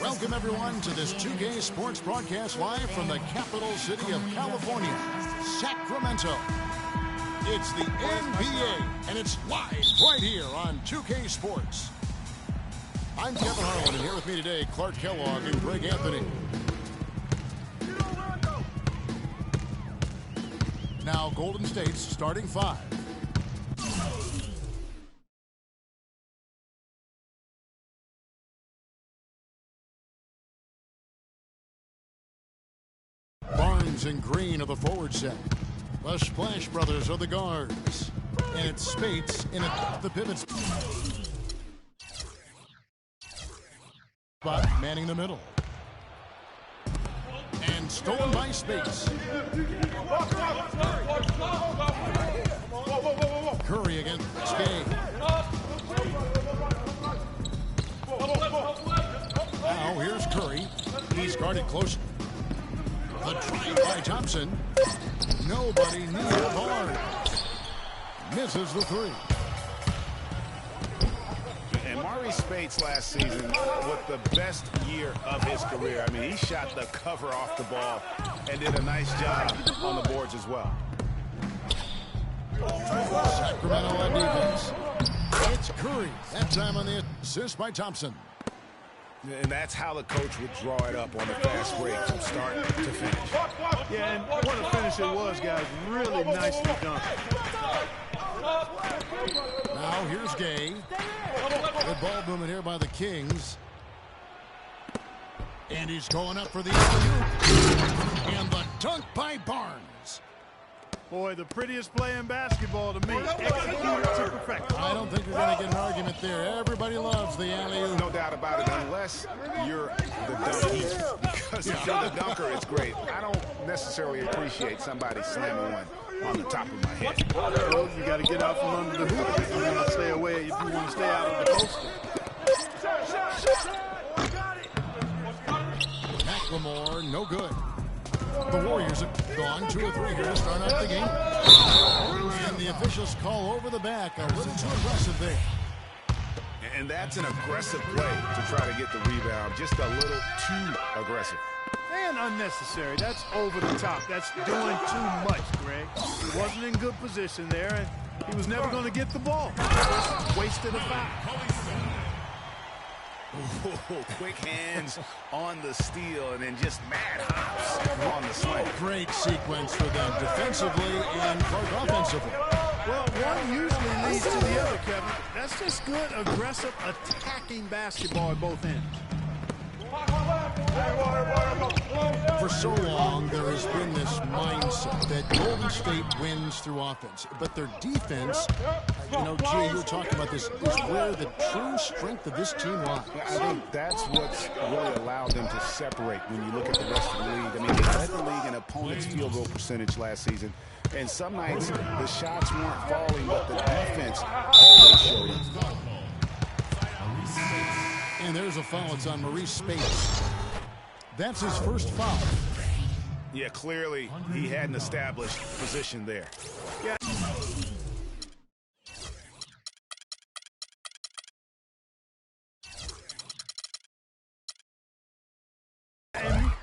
Welcome, everyone, to this 2K Sports broadcast live from the capital city of California, Sacramento. It's the NBA, and it's live right here on 2K Sports. I'm Kevin Harlan, and here with me today, Clark Kellogg and Greg Anthony. Now, Golden State's starting five. Barnes and Green are the forward set. The Splash Brothers are the guards. And it's Spates in the pivot spot, manning the middle. And stolen by Spates. Curry against Skay. Now here's Curry. He's guarded close. The drive by Thompson. Nobody near Barnes. Misses the three. And Maurice Spates last season with the best year of his career. I mean, he shot the cover off the ball and did a nice job on the boards as well. Sacramento on defense. It's Curry. That time on the assist by Thompson. And that's how the coach would draw it up on the fast break from start to finish. Yeah, and what a finish it was, guys. Really nicely done. Now here's Gay. Good ball movement here by the Kings. And he's going up for the alley-oop. And the dunk by Barnes. Boy, the prettiest play in basketball to me. Executed to perfection. I don't think you're going to get an argument there. Everybody loves the alley-oop. No doubt about it, unless you're the dunker. Because if you're the dunker, it's great. I don't necessarily appreciate somebody slamming one on the top of my head. Well, you got to get out from under the hoop if you want to stay away, if you want to stay out of the post. McLemore, no good. The Warriors have gone 2 or 3 here to start out the game. And the officials call over the back. A little too aggressive there. And that's an aggressive play to try to get the rebound. Just a little too aggressive. And unnecessary. That's over the top. That's doing too much, Greg. He wasn't in good position there, and he was never going to get the ball. Just wasted a foul. Oh, quick hands on the steal and then just mad hops on the swing. Great sequence for them defensively and Clark offensively. Well, one usually leads to the other, Kevin. That's just good, aggressive, attacking basketball at both ends. For so long, there has been this mindset that Golden State wins through offense. But their defense, you know, G, you were talking about this, is where the true strength of this team lies. I think that's what's really allowed them to separate when you look at the rest of the league. I mean, they led the league in opponents' field goal percentage last season. And some nights, the shots weren't falling, but the defense always showed up. And there's a foul. It's on Maurice Spates. That's his first foul. Yeah, clearly he had an established position there. Yeah.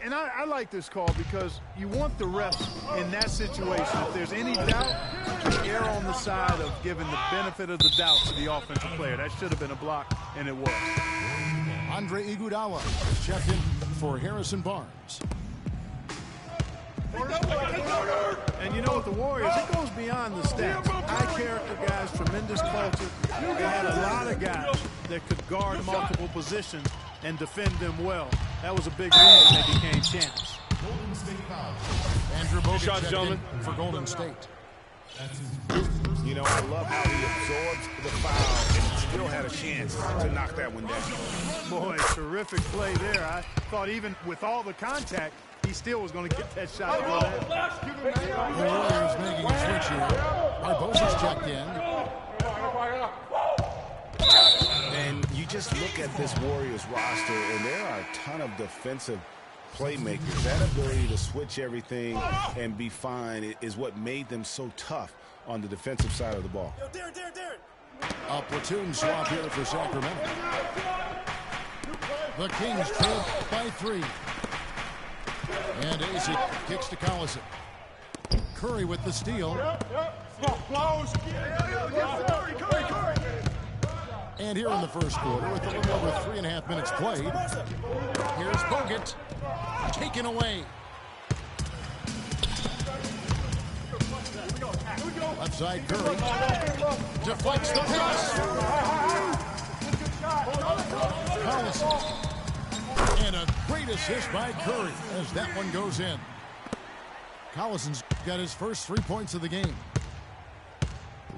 And I like this call because you want the refs in that situation. If there's any doubt, you err on the side of giving the benefit of the doubt to the offensive player. That should have been a block, and it was. Andre Iguodala is checked in for Harrison Barnes. And you know what, the Warriors, it goes beyond the stats. High character guys, tremendous culture. They had a lot of guys that could guard multiple positions and defend them well. That was a big reason they became champs. Andrew Bogut checked in for Golden State. You know, I love how he absorbs the foul and still had a chance to knock that one down. Boy, terrific play there. I thought even with all the contact, he still was going to get that shot. The Warriors making a switch here. Barbosa's checked in. And you just look at this Warriors roster, and there are a ton of defensive playmakers. That ability to switch everything and be fine is what made them so tough on the defensive side of the ball. A platoon swap here for Sacramento. The Kings trail by 3. And AC kicks to Collison. Curry with the steal. And here in the first quarter, with a little over 3.5 minutes played, here's Bogut, taken away. Left side Curry, deflects the pass. Collison. And a great assist by Curry as that one goes in. Collison's got his first 3 points of the game.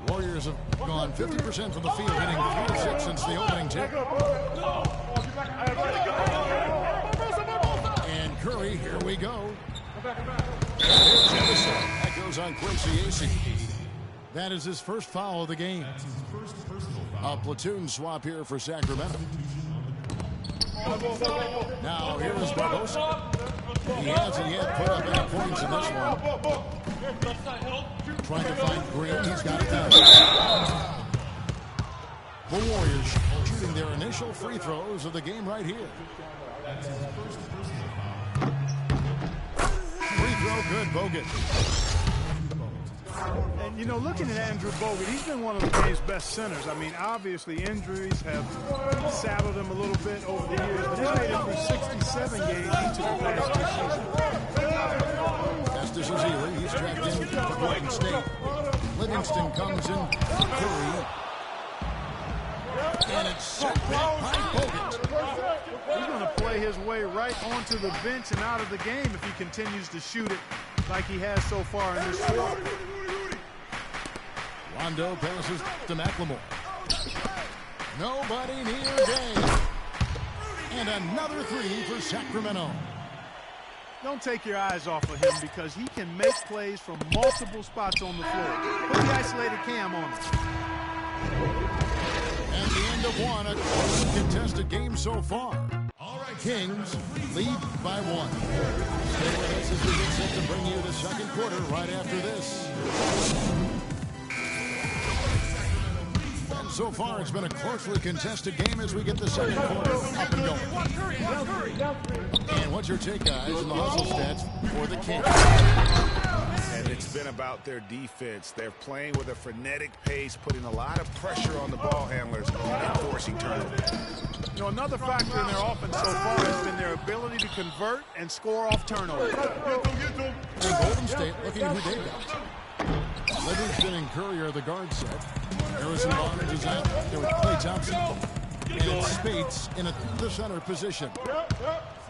The Warriors have gone 50% from the field, hitting 3 of 6 since the opening tip. And Curry, here we go. That goes on Quincy Acey. That is his first foul of the game. A platoon swap here for Sacramento. Now here is Barbosa. He hasn't yet put up any points in this one. Trying to find Green. He's got it now. The Warriors shooting their initial free throws of the game right here. Free throw good, Bogut. And, you know, looking at Andrew Bogut, he's been one of the game's best centers. I mean, obviously injuries have saddled him a little bit over the years, but he's made it through 67 games each of the last 2 seasons. Festus Ezeli, he's tracked in for Golden State. Livingston comes in for Curry. And it's set back by Bogut. He's going to play his way right onto the bench and out of the game if he continues to shoot it like he has so far in this quarter. Rondo passes to McLemore. Nobody near Day. And another 3 for Sacramento. Don't take your eyes off of him because he can make plays from multiple spots on the floor. Put the isolated cam on him. At the end of one, a close contested game so far. Kings lead by 1. Stay with us as we get set to bring you the second quarter right after this. And so far, it's been a closely contested game as we get the second quarter up and going. And what's your take, guys, on the hustle stats for the Kings? And it's been about their defense. They're playing with a frenetic pace, putting a lot of pressure on the ball handlers and forcing turnovers. You know, another factor in their offense so far has been their ability to convert and score off turnovers. And Golden State looking at who they got. Livingston and Curry are the guard set. Harrison Barnes is out there with Klay Thompson. And Spates in the center position.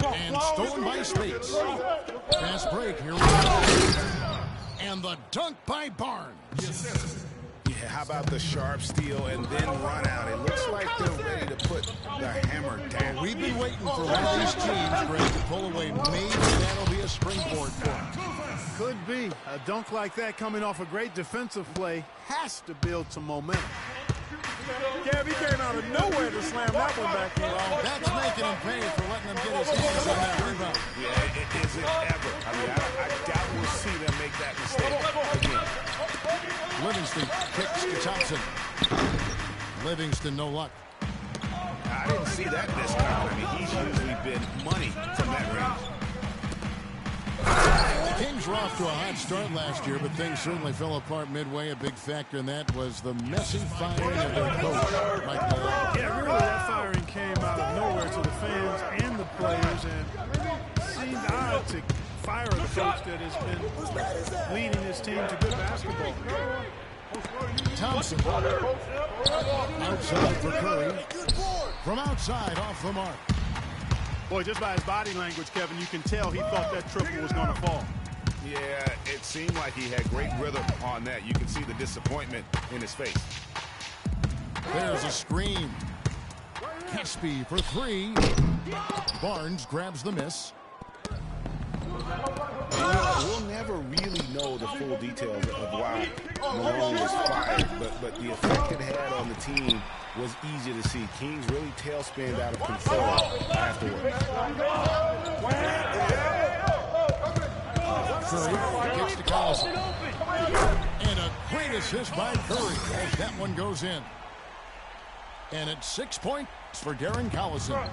And stolen by Spates. Fast break. Here we go. And the dunk by Barnes. Yeah, how about the sharp steal and then run out? It looks like they're ready to put the hammer down. We've been waiting for one of these teams, Greg, to pull away. Maybe that'll be a springboard for them. Could be. A dunk like that coming off a great defensive play has to build some momentum. Kev, he came out of nowhere to slam that one back in. Well, that's making him pay for letting him get his hands on that rebound. Yeah, it isn't ever. I mean, I doubt we'll see them make that mistake again. Livingston kicks to Thompson. Livingston, no luck. I didn't see that this time. I mean, he's usually been money from that range. The Kings were off to a hot start last year, but things certainly fell apart midway. A big factor in that was the messy firing of their coach, Mike Malone. Yeah, really, that firing came out of nowhere to the fans and the players, and seemed odd to fire a coach that has been leading his team to good basketball. Thompson outside for Curry. From outside, off the mark. Boy, just by his body language, Kevin, you can tell he thought that triple was going to fall. Yeah, it seemed like he had great rhythm on that. You can see the disappointment in his face. There's a screen. Caspi for 3. Barnes grabs the miss. We'll never really know the full details of why Malone was fired, but the effect it had on the team was easy to see. Kings really tailspinned out of control afterwards. Curry kicks to Collison. And a great assist by Curry as that one goes in. And it's 6 points for Darren Collison.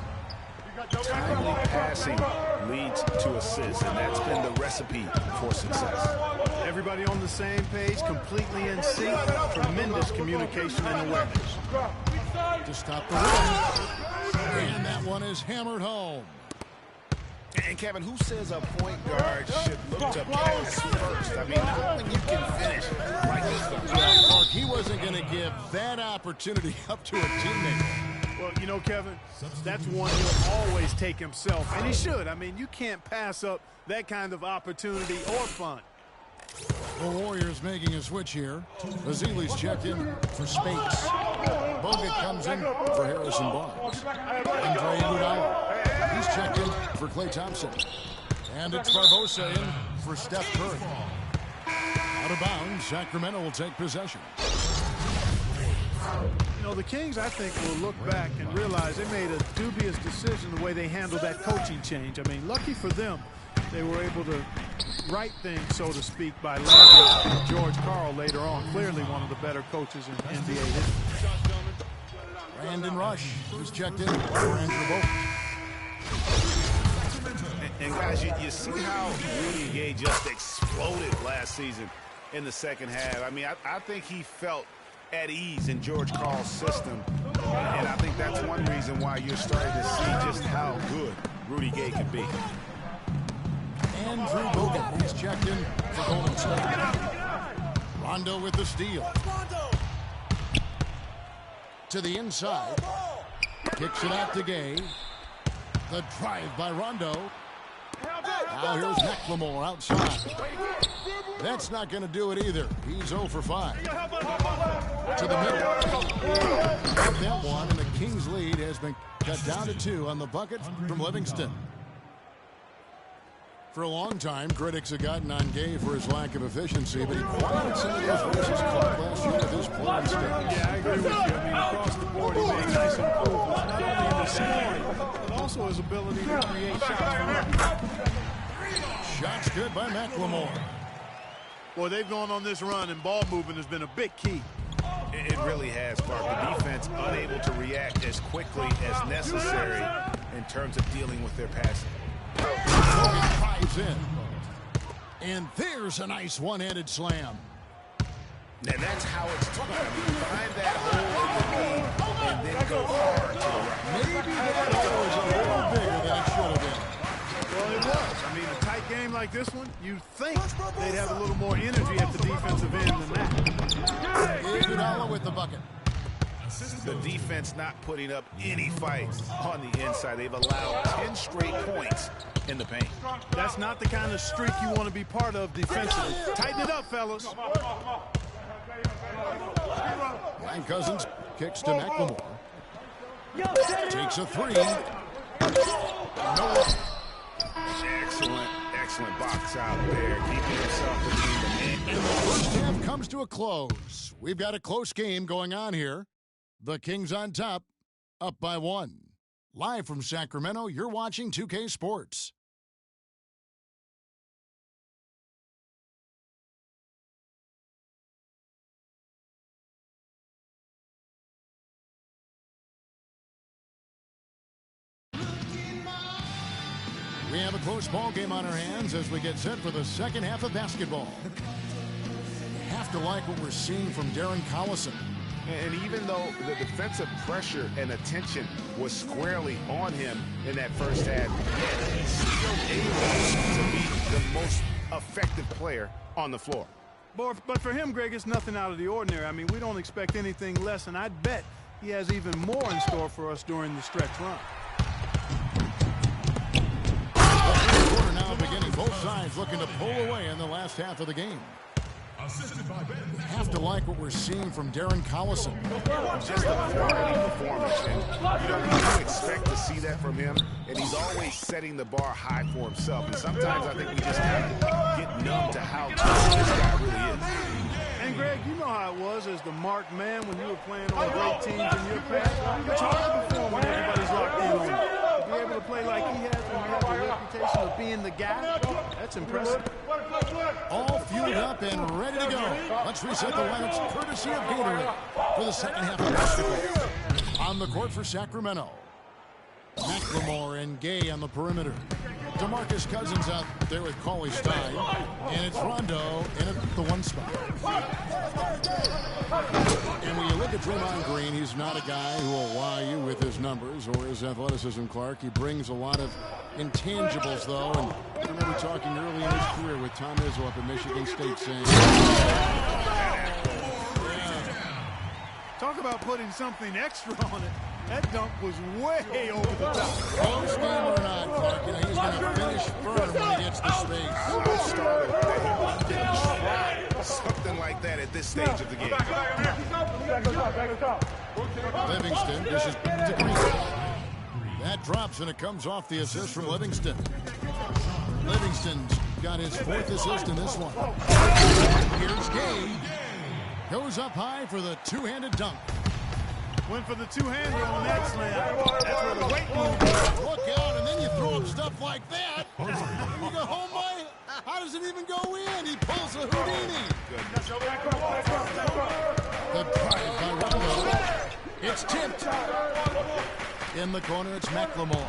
Timely passing leads to assists, and that's been the recipe for success. Everybody on the same page, completely in sync. Tremendous communication and awareness. To stop the run. And that one is hammered home. And Kevin, who says a point guard should look to pass first? I mean, not when you can finish like this guy. Mark, he wasn't going to give that opportunity up to a teammate. Well, you know, Kevin, that's one he'll always take himself, and he should. I mean, you can't pass up that kind of opportunity or fun. The Warriors making a switch here. Azili's checked in for Spates. Bogut comes in for Harrison Barnes. Andre Iguodala, he's checked in for Klay Thompson. And it's Barbosa in for Steph Curry. Out of bounds, Sacramento will take possession. You know, the Kings, I think, will look back and realize they made a dubious decision the way they handled that coaching change. I mean, lucky for them, they were able to right things, so to speak, by landing George Karl later on. Clearly one of the better coaches in NBA history. Brandon Rush, who's checked in for Andrew Bogut. And guys, you see how Rudy Gay just exploded last season in the second half. I mean, I think he felt at ease in George Karl's system. And I think that's one reason why you're starting to see just how good Rudy Gay can be. Andrew Bogut, he's checked in for Golden State. Rondo with the steal. To the inside. Kicks it out to Gay. The drive by Rondo. Now here's McLemore outside. That's not going to do it either. He's 0 for 5. To the middle. Got that one, and the Kings' lead has been cut down to 2 on the bucket from Livingston. For a long time, critics have gotten on Gay for his lack of efficiency, but he quieted some of those voices caught last year with his playing skills. Yeah, I agree with you. I mean, across the board, he made nice improvements, not only in the scoring, but also his ability to create shots. Shots good by McLemore. Boy, they've gone on this run, and ball movement has been a big key. It really has, Clark. The defense unable to react as quickly as necessary in terms of dealing with their passing. Drives in. And there's a nice one-handed slam. Now that's how it's done. Find that hole in the knee and then go hard to the right. Maybe that hole is a little bigger than it should have been. Well, it was. I mean, a tight game like this one, you'd think they'd have a little more energy at the defensive end than that. Iguodala with the bucket. The defense not putting up any fights on the inside. They've allowed 10 straight points in the paint. That's not the kind of streak you want to be part of defensively. Tighten it up, fellas. Ryan Cousins kicks to McLemore. Takes a 3. No. Excellent box out there. Keeping himself between the men. And the first half comes to a close. We've got a close game going on here. The Kings on top, up by 1. Live from Sacramento, you're watching 2K Sports. We have a close ball game on our hands as we get set for the second half of basketball. You have to like what we're seeing from Darren Collison. And even though the defensive pressure and attention was squarely on him in that first half, he's still able to be the most effective player on the floor. But for him, Greg, it's nothing out of the ordinary. I mean, we don't expect anything less, and I'd bet he has even more in store for us during the stretch run. The quarter now beginning. Both sides looking to pull away in the last half of the game. Have to like what we're seeing from Darren Collison. Just a quality performance. And you expect to see that from him, and he's always setting the bar high for himself. And sometimes I think we just have to get numb to how tough this guy really is. And, Greg, you know how it was as the marked man when you were playing on great teams in your past. It's hard to perform when everybody's locked in on you. To be able to play like he has when you have the reputation of being the guy, that's impressive. All fueled up and ready to go. Let's reset the lineups courtesy of Gatorade for the second half of basketball. On the court for Sacramento. McLemore and Gay on the perimeter. DeMarcus Cousins out there with Cauley Stein. And it's Rondo in at the one spot. And when you look at Draymond Green, he's not a guy who will wow you with his numbers or his athleticism, Clark. He brings a lot of intangibles, though. And I remember talking early in his career with Tom Izzo up at Michigan State saying, talk about putting something extra on it. That dunk was way over the top. Close game or not, Clark, you know, he's going to finish firm when he gets the space. Something like that at this stage of the game. Livingston, this is to Green. That drops and it comes off the assist from Livingston. Livingston's got his 4th assist in this one. Here's Gay. Goes up high for the two-handed dunk. Went for the two-hander on that slam. That's where the weight moved. Look out, and then you throw up stuff like that. You go, oh my, how does it even go in? He pulls a Houdini. The drive by Rondo. It's tipped. In the corner, it's McLemore.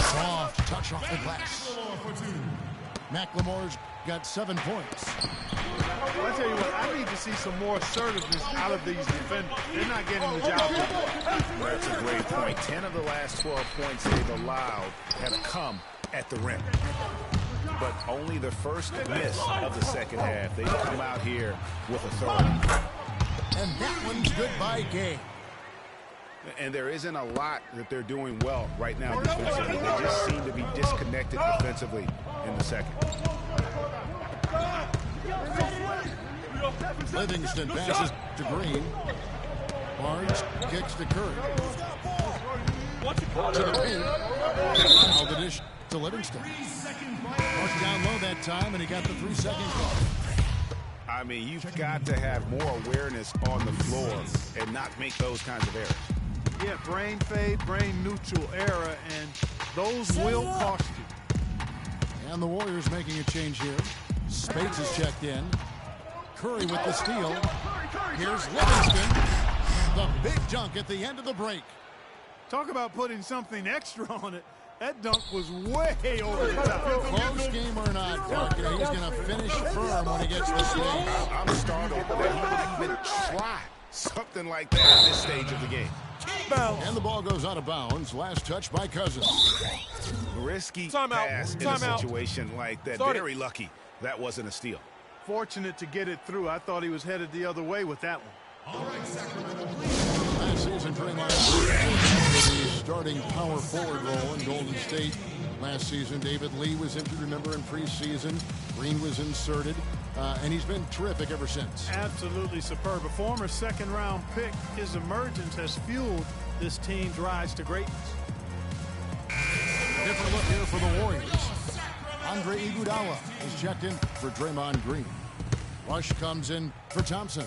Soft touch off the glass. McLemore's got 7 points. I'll tell you what, I need to see some more assertiveness out of these defenders. They're not getting the job done. That's a great point. 10 of the last 12 points they've allowed have come at the rim. But only the first miss of the second half. They've come out here with authority. And that one's good by Gay. And there isn't a lot that they're doing well right now defensively. They just seem to be disconnected defensively in the second. Livingston passes to Green. Barnes kicks to Curry. To the paint. Now the dish to Livingston. Marked down low that time, and he got the 3-second call. I mean, you've got to have more awareness on the floor and not make those kinds of errors. Yeah, brain fade, brain neutral error, and those will cost you. And the Warriors making a change here. Spates is checked in. Curry with the steal. Here's Livingston. The big dunk at the end of the break. Talk about putting something extra on it. That dunk was way over the top. Close game or not, Clark, you know, he's going to finish firm when he gets the space. I'm startled that he would even try something like that at this stage of the game. And the ball goes out of bounds. Last touch by Cousins. Risky pass in a situation like that. Very lucky that wasn't a steal. Fortunate to get it through. I thought he was headed the other way with that one. Last season, Draymond Green the starting power forward role in Golden State. Last season, David Lee was injured, remember, in preseason. Green was inserted, and he's been terrific ever since. Absolutely superb. A former second-round pick, his emergence has fueled this team's rise to greatness. Different look here for the Warriors. Andre Iguodala is checked in for Draymond Green. Rush comes in for Thompson.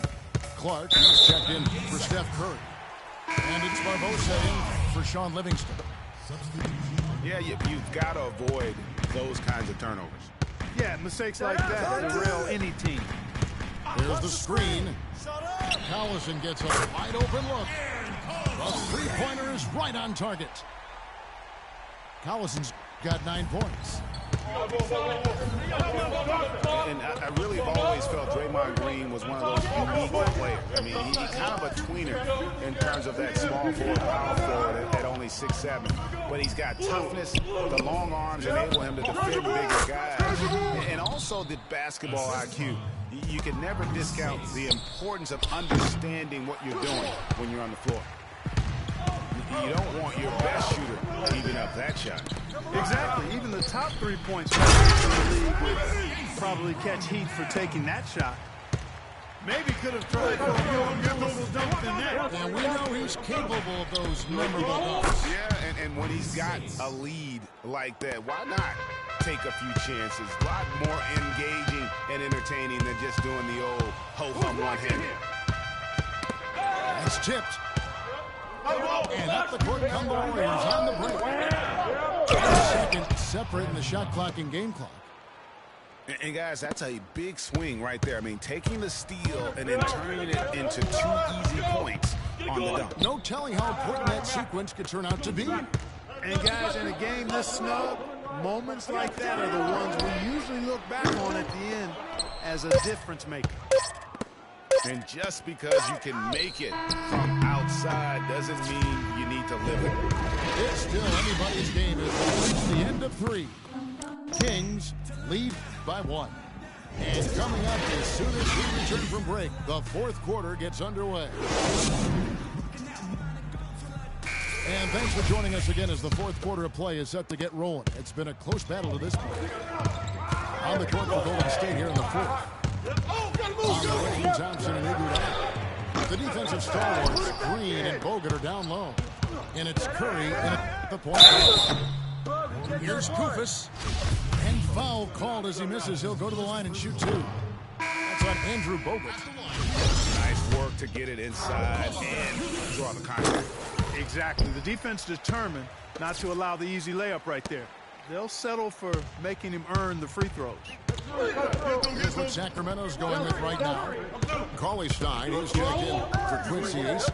Clark is checked in for Steph Curry. And it's Barbosa in for Sean Livingston. Yeah, you've got to avoid those kinds of turnovers. Yeah, mistakes like that derail any team. There's the screen. Collison gets a wide open look. The three-pointer is right on target. Collison's got 9 points. And I really have always felt Draymond Green was one of those unique players. I mean, he's kind of a tweener in terms of that small forward, power forward at only 6'7". But he's got toughness. The long arms enable him to defend bigger guys. And also the basketball IQ. You can never discount the importance of understanding what you're doing when you're on the floor. You don't want your best shooter giving up that shot. Exactly. Even the top 3-point shooters in the league would probably catch heat for taking that shot. Maybe could have tried for a more memorable dunk than that. And we know he's capable of those memorable dunks. Yeah, and when he's got a lead like that, why not take a few chances? A lot more engaging and entertaining than just doing the old hope on one-handed. That's tipped. And up the court come the Warriors on the break. Second separating the shot clock and game clock. And guys, that's a big swing right there. I mean, taking the steal and then turning it into 2 easy points on the dump. No telling how important that sequence could turn out to be. And guys, in a game this snug, moments like that are the ones we usually look back on at the end as a difference maker. And just because you can make it from outside doesn't mean you need to live it. It's still anybody's game as we reach the end of 3. Kings lead by 1. And coming up as soon as we return from break, the 4th quarter gets underway. And thanks for joining us again as the 4th quarter of play is set to get rolling. It's been a close battle to this point. On the court for Golden State here in the 4th. On Thompson and Iguodala. The defensive stalwarts, Green and Bogut, are down low. And it's Curry at the point. Here's Koufos. And foul called as he misses. He'll go to the line and shoot 2. That's on Andrew Bogut. Nice work to get it inside and draw the contact. Exactly. The defense determined not to allow the easy layup right there. They'll settle for making him earn the free throws. Here's what Sacramento's going with right now. Cauley Stein, he's checked in for Quincy Ace.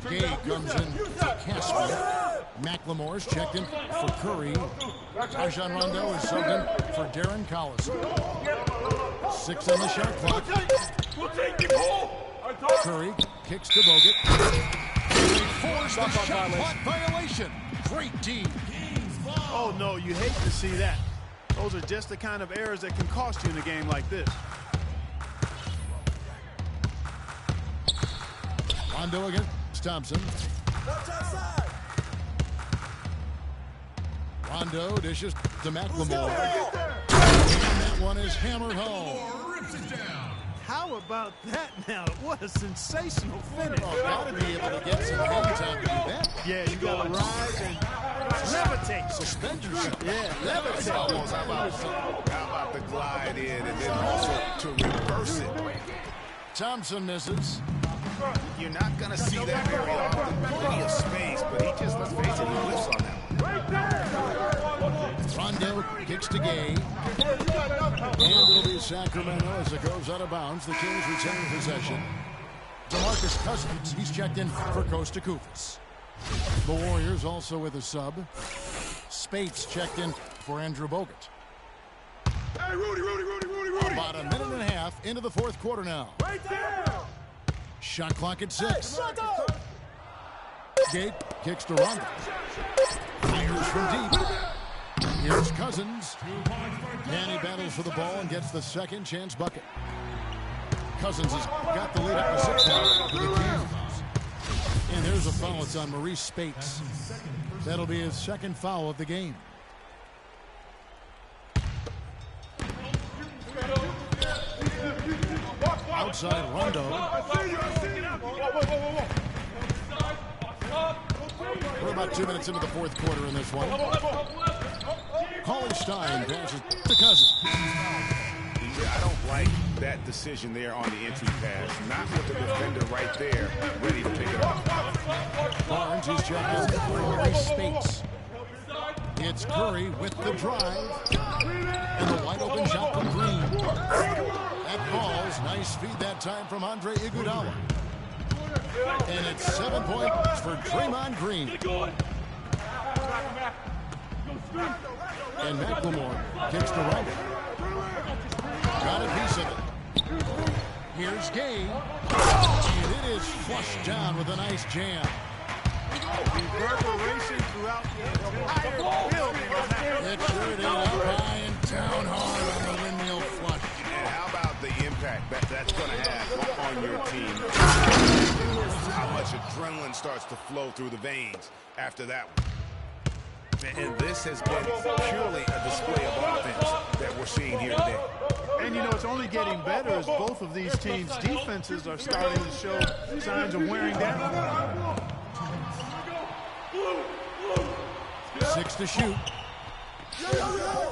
Gay comes in for Casper. McLemore's checked in for Curry. Rajon Rondo is subbed in for Darren Collison. 6 on the shot clock. Curry kicks to Bogut. Forced the shot clock violation. Great D. Oh, no, you hate to see that. Those are just the kind of errors that can cost you in a game like this. Rondo against Thompson. Rondo dishes to McLemore. And that one is hammered home. How about that now? What a sensational finish. Oh, gotta be able to get some hang time to do that. Yeah, you gotta rise and levitate. Suspend yourself. Yeah, levitate. How about the glide in and then also to reverse it? Thompson misses. You're not going to see that very often. Plenty of space, but he just, let's face it, he whiffs on that one. Rondo kicks to Gay. And it'll be Sacramento as it goes out of bounds. The Kings retain possession. DeMarcus Cousins, he's checked in for Costa Koufos. The Warriors also with a sub. Spates checked in for Andrew Bogut. Hey, Rudy. About a minute and a half into the 4th quarter now. Right there. Shot clock at 6. Gate kicks to Rondo. Fires from deep. Here's Cousins. And he battles for the ball and gets the second chance bucket. Cousins has got the lead up to 6 now for the Kings. And there's a foul. It's on Maurice Spates. That'll be his 2nd foul of the game. Outside Rondo. We're about 2 minutes into the 4th quarter in this one. Cauley Stein passes to Cousins. I don't like that decision there on the entry pass. Not with the defender right there, ready to pick it up. Barnes is checked in for Maurice Spates. It's Curry with the drive. And the wide open shot from Green. That falls. Nice feed that time from Andre Iguodala. And it's 7 points for Draymond Green. And McLemore kicks to Rondo. Got a piece of it. Here's Gay. And it is flushed down with a nice jam. Reverberation throughout the entire building on that. It sure did. Up high and down hard on the windmill flush. And how about the impact that's going to have on your team? How much adrenaline starts to flow through the veins after that one. And this has been purely a display of offense that we're seeing here today. And, you know, it's only getting better as both of these teams' defenses are starting to show signs of wearing down. 6 to shoot.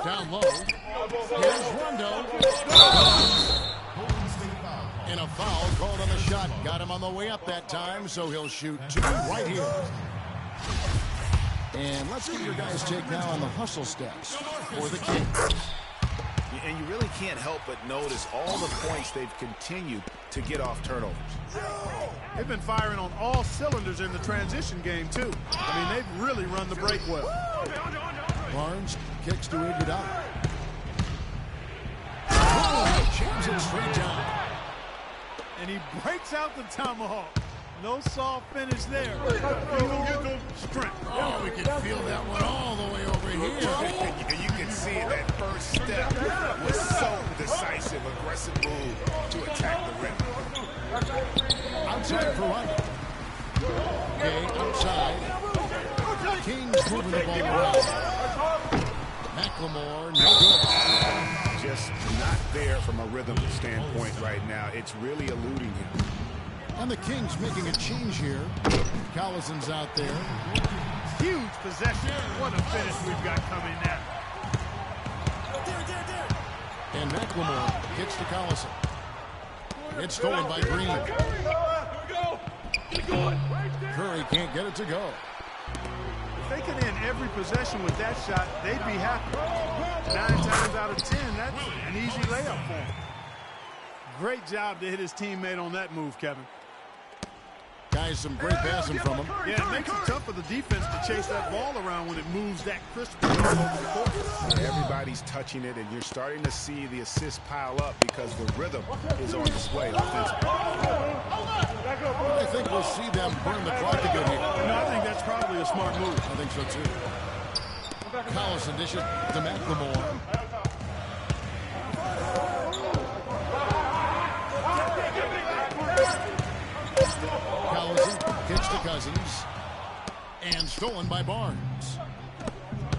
Down low. Here's Rondo. And a foul called on the shot. Got him on the way up that time, so he'll shoot 2 right here. And let's get your guys' take now on the hustle stats for the Kings. And you really can't help but notice all the points they've continued to get off turnovers. They've been firing on all cylinders in the transition game, too. I mean, they've really run the break well. Barnes kicks to Iguodala. Oh, jams it straight down. And he breaks out the tomahawk. No soft finish there. Strength. Oh, we can feel that one all the way over here. You can see it, that first step was so decisive, aggressive move to attack the rim. Outside for one. Gay outside. Kings moving the ball around. McLemore, no good. Just not there from a rhythm standpoint right now. It's really eluding him. And the Kings making a change here. Collison's out there. Huge possession. What a finish we've got coming now. And McLemore gets to Collison. It's stolen by Green. Curry can't get it to go. If they could end every possession with that shot, they'd be happy. 9 times out of 10, that's an easy layup for him. Great job to hit his teammate on that move, Kevin. Guys, some great passing from him. Yeah, it makes it tough for the defense to chase that ball around when it moves that crisply over the court. Yeah, everybody's touching it, and you're starting to see the assists pile up because the rhythm is on display offensively. I think we'll see them burn the clock again here. No, I think that's probably a smart move. I think so, too. Collison dishes to McLemore. Collison kicks to Cousins. And stolen by Barnes.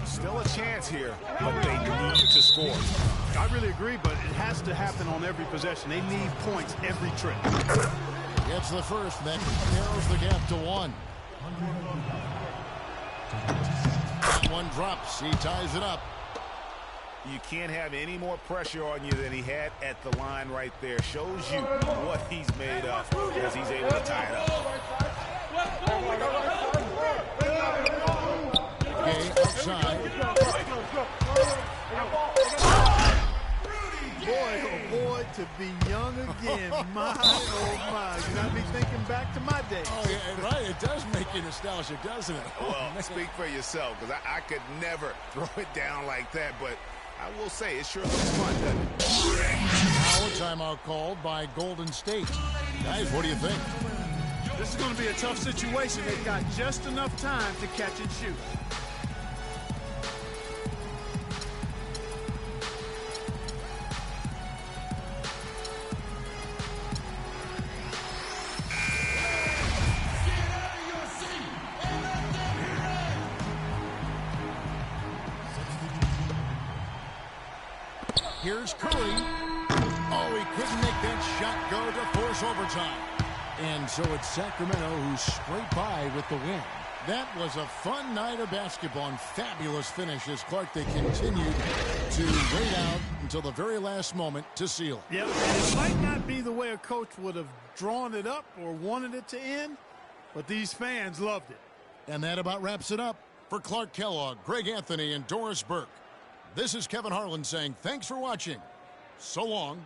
Still a chance here, but they need to score. I really agree, but it has to happen on every possession. They need points every trip. Gets the first, that narrows the gap to 1. That one drops. He ties it up. You can't have any more pressure on you than he had at the line right there. Shows you what he's made of as he's able to tie it up. Gay outside. Boy, oh boy, to be young again. My, oh my. You got me thinking back to my days. Oh, yeah, right. It does make you nostalgic, doesn't it? Well, speak for yourself, because I could never throw it down like that, but I will say it sure looks fun, doesn't it? Now a timeout called by Golden State. Guys, what do you think? This is going to be a tough situation. They've got just enough time to catch and shoot. Here's Curry. Oh, he couldn't make that shot go to force overtime. And so it's Sacramento who scraped by with the win. That was a fun night of basketball and fabulous finish as Clark, they continued to wait out until the very last moment to seal it. Yep, and it might not be the way a coach would have drawn it up or wanted it to end, but these fans loved it. And that about wraps it up. For Clark Kellogg, Greg Anthony, and Doris Burke, this is Kevin Harlan saying thanks for watching. So long.